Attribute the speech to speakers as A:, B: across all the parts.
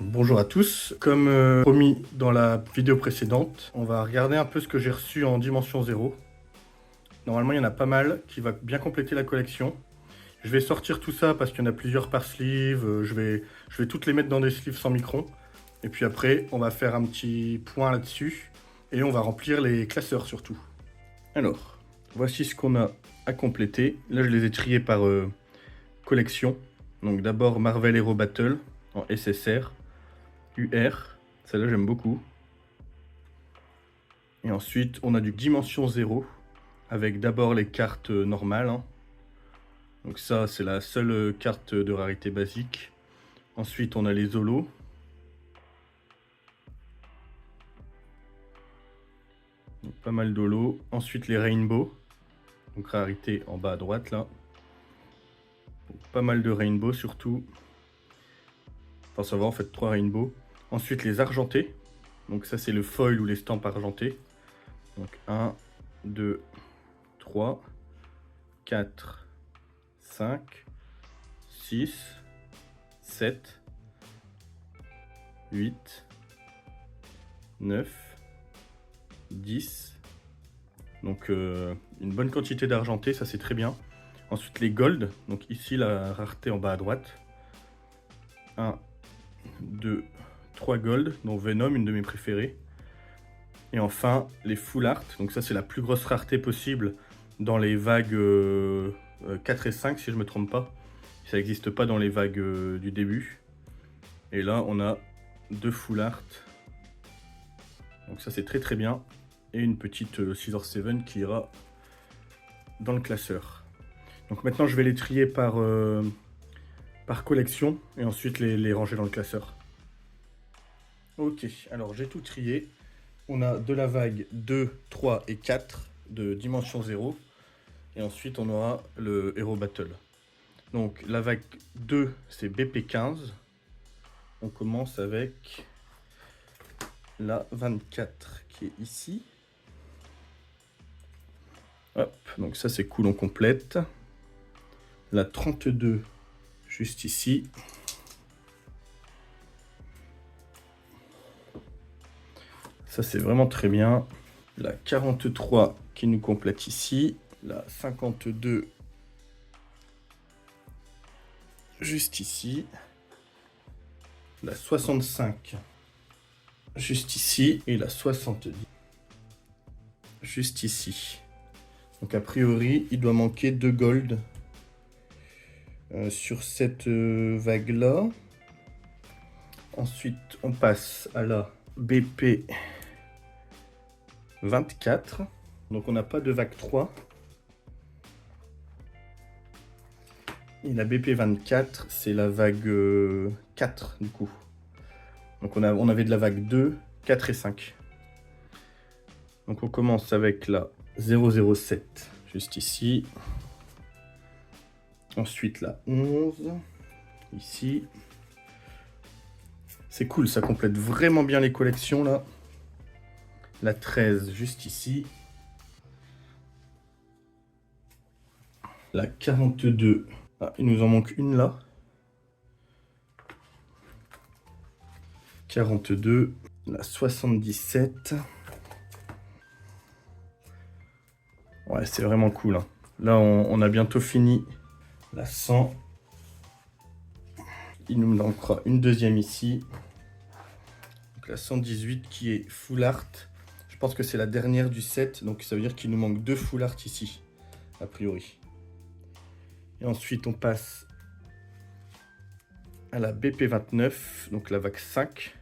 A: Bonjour à tous, comme promis dans la vidéo précédente, on va regarder un peu ce que j'ai reçu en dimension 0. Normalement il y en a pas mal qui va bien compléter la collection. Je vais sortir tout ça parce qu'il y en a plusieurs par sleeve, je vais toutes les mettre dans des sleeves sans micron. Et puis après on va faire un petit point là-dessus et on va remplir les classeurs surtout. Alors, voici ce qu'on a à compléter. Là je les ai triés par collection. Donc d'abord Marvel Hero Battle en SSR. UR, celle-là j'aime beaucoup. Et ensuite on a du dimension 0 avec d'abord les cartes normales. Donc ça c'est la seule carte de rarité basique. Ensuite on a les holos. Donc, pas mal d'holos. Ensuite les rainbow. Donc rarité en bas à droite là. Donc, pas mal de rainbow surtout. Enfin ça va en fait 3 rainbow. Ensuite les argentés. Donc ça c'est le foil ou les stamps argentés. Donc 1, 2, 3, 4, 5, 6, 7, 8, 9, 10. Donc une bonne quantité d'argenté, ça c'est très bien. Ensuite les gold, donc ici la rareté en bas à droite. 1, 2, 3 gold, dont Venom, une de mes préférées. Et enfin les full art, donc ça c'est la plus grosse rareté possible dans les vagues 4 et 5 si je me trompe pas. Ça n'existe pas dans les vagues du début. Et là on a 2 full art. Donc ça c'est très très bien. Et une petite Scissor 7 qui ira dans le classeur. Donc maintenant je vais les trier par collection et ensuite les ranger dans le classeur. Ok, alors j'ai tout trié. On a de la vague 2, 3 et 4 de dimension 0. Et ensuite on aura le Hero Battle. Donc la vague 2 c'est BP15. On commence avec la 24 qui est ici. Hop, donc ça c'est cool, on complète. La 32 juste ici. Ça c'est vraiment très bien. La 43 qui nous complète ici. La 52 juste ici. La 65 juste ici. Et la 70 juste ici. Donc a priori, il doit manquer 2 gold sur cette vague là. Ensuite, on passe à la BP 24. Donc on n'a pas de vague 3. Et la BP 24, c'est la vague 4 du coup. Donc on avait de la vague 2, 4 et 5. Donc on commence avec la 007, juste ici. Ensuite la 11, ici. C'est cool, ça complète vraiment bien les collections là. La 13, juste ici. La 42. Ah, il nous en manque une là. 42. La 77. Ouais, c'est vraiment cool. Là, on a bientôt fini la 100. Il nous manquera une deuxième ici. Donc la 118 qui est full art. Je pense que c'est la dernière du set. Donc ça veut dire qu'il nous manque 2 full art ici, a priori. Et ensuite, on passe à la BP29, donc la vague 5.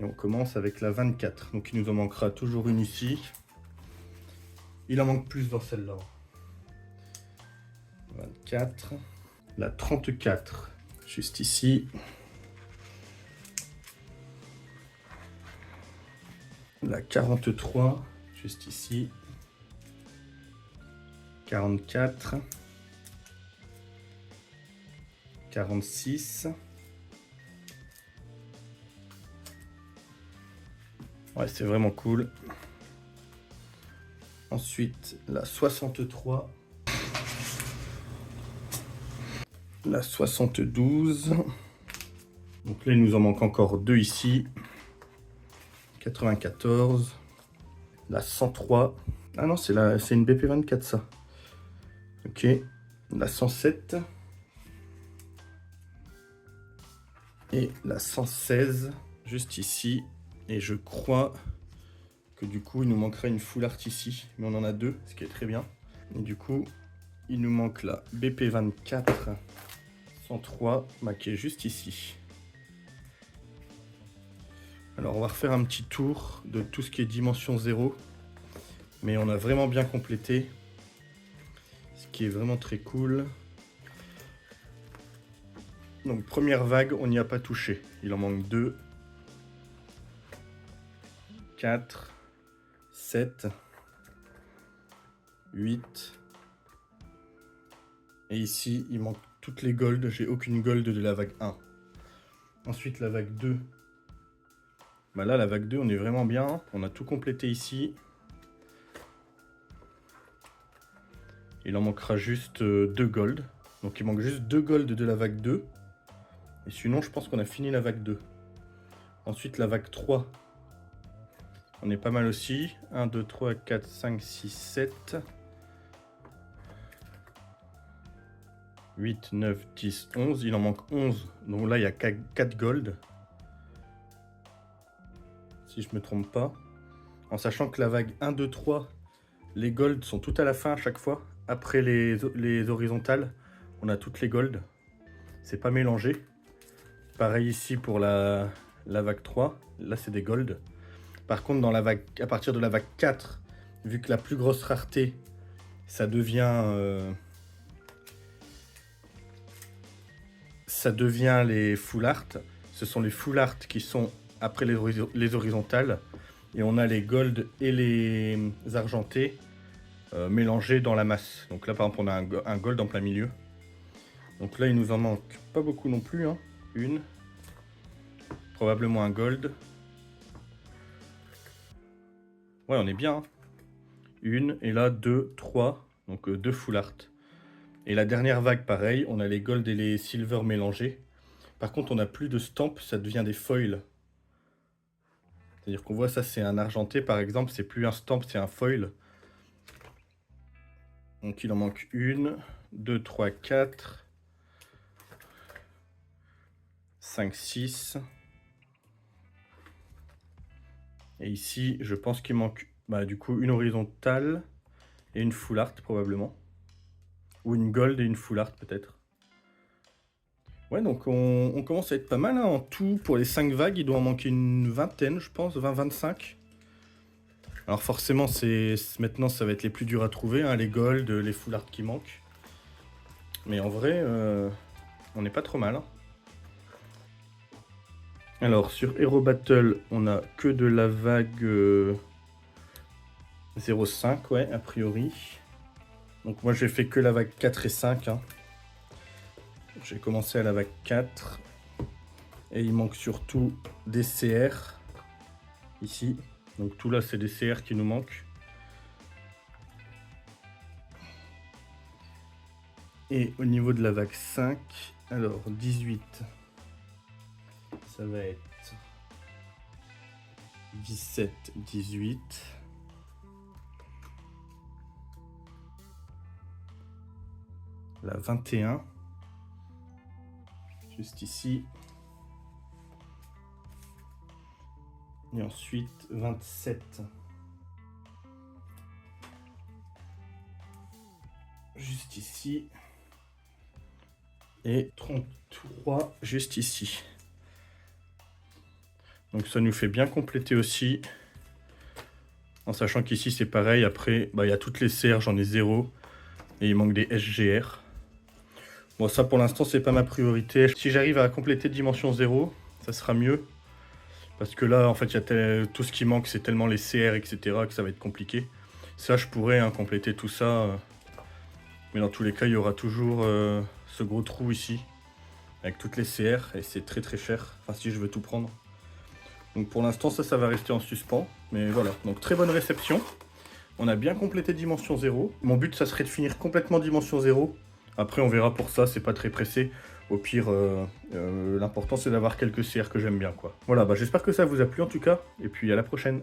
A: Et on commence avec la 24. Donc il nous en manquera toujours une ici. Il en manque plus dans celle-là. 24. La 34, juste ici. La 43, juste ici. 44. 46. Ouais, c'est vraiment cool. Ensuite, la 63. La 72. Donc là, il nous en manque encore 2 ici. 94. La 103. Ah non, c'est une BP24 ça. Ok. La 107. Et la 116. Juste ici. Et je crois que du coup, il nous manquera une full art ici. Mais on en a 2, ce qui est très bien. Et du coup, il nous manque la BP24 103, qui est juste ici. Alors on va refaire un petit tour de tout ce qui est dimension 0. Mais on a vraiment bien complété. Ce qui est vraiment très cool. Donc première vague, on n'y a pas touché. Il en manque 2. 4. 7. 8. Et ici, il manque toutes les golds. J'ai aucune gold de la vague 1. Ensuite, la vague 2. Là, la vague 2, on est vraiment bien. On a tout complété ici. Il en manquera juste 2 gold. Donc, il manque juste 2 gold de la vague 2. Et sinon, je pense qu'on a fini la vague 2. Ensuite, la vague 3. On est pas mal aussi. 1, 2, 3, 4, 5, 6, 7. 8, 9, 10, 11. Il en manque 11. Donc là, il y a 4 gold. Si je me trompe pas. En sachant que la vague 1, 2, 3, les golds sont tout à la fin à chaque fois. Après les horizontales, on a toutes les golds. C'est pas mélangé. Pareil ici pour la vague 3. Là, c'est des golds. Par contre, dans la vague, à partir de la vague 4, vu que la plus grosse rareté, ça devient les full art. Ce sont les full art qui sont après les horizontales. Et on a les gold et les argentés mélangés dans la masse. Donc là, par exemple, on a un gold en plein milieu. Donc là, il nous en manque pas beaucoup non plus. Hein. Une. Probablement un gold. Ouais, on est bien. Hein. Une. Et là, 2, 3. Donc 2 full art. Et la dernière vague, pareil. On a les gold et les silver mélangés. Par contre, on n'a plus de stamp. Ça devient des foils. C'est-à-dire qu'on voit ça, c'est un argenté, par exemple. C'est plus un stamp, c'est un foil. Donc il en manque 1, 2, 3, 4, 5, 6. Et ici, je pense qu'il manque du coup une horizontale et une full art probablement. Ou une gold et une full art peut-être. Ouais, donc on commence à être pas mal hein, en tout. Pour les 5 vagues, il doit en manquer une vingtaine, je pense, 20-25. Alors forcément, maintenant, ça va être les plus durs à trouver, hein, les gold, les full art qui manquent. Mais en vrai, on n'est pas trop mal. Hein. Alors, sur Hero Battle, on a que de la vague 0,5, ouais, a priori. Donc moi, j'ai fait que la vague 4 et 5. Hein. J'ai commencé à la vague 4. Et il manque surtout des CR, ici. Donc tout là, c'est des CR qui nous manquent. Et au niveau de la vague 5, alors 18, ça va être 17, 18. La 21, juste ici. Et ensuite 27. Juste ici. Et 33 juste ici. Donc ça nous fait bien compléter aussi. En sachant qu'ici c'est pareil. Après, il y a toutes les CR, j'en ai 0. Et il manque des SGR. Bon, ça pour l'instant, c'est pas ma priorité. Si j'arrive à compléter dimension 0, ça sera mieux. Parce que là, en fait, tout ce qui manque, c'est tellement les CR, etc. que ça va être compliqué. Ça, je pourrais compléter tout ça. Mais dans tous les cas, il y aura toujours ce gros trou ici. Avec toutes les CR. Et c'est très très cher. Enfin, si je veux tout prendre. Donc pour l'instant, ça va rester en suspens. Mais voilà. Donc très bonne réception. On a bien complété dimension 0. Mon but, ça serait de finir complètement dimension 0. Après, on verra pour ça. C'est pas très pressé. Au pire, l'important c'est d'avoir quelques CR que j'aime bien, quoi. Voilà, bah j'espère que ça vous a plu en tout cas, et puis à la prochaine.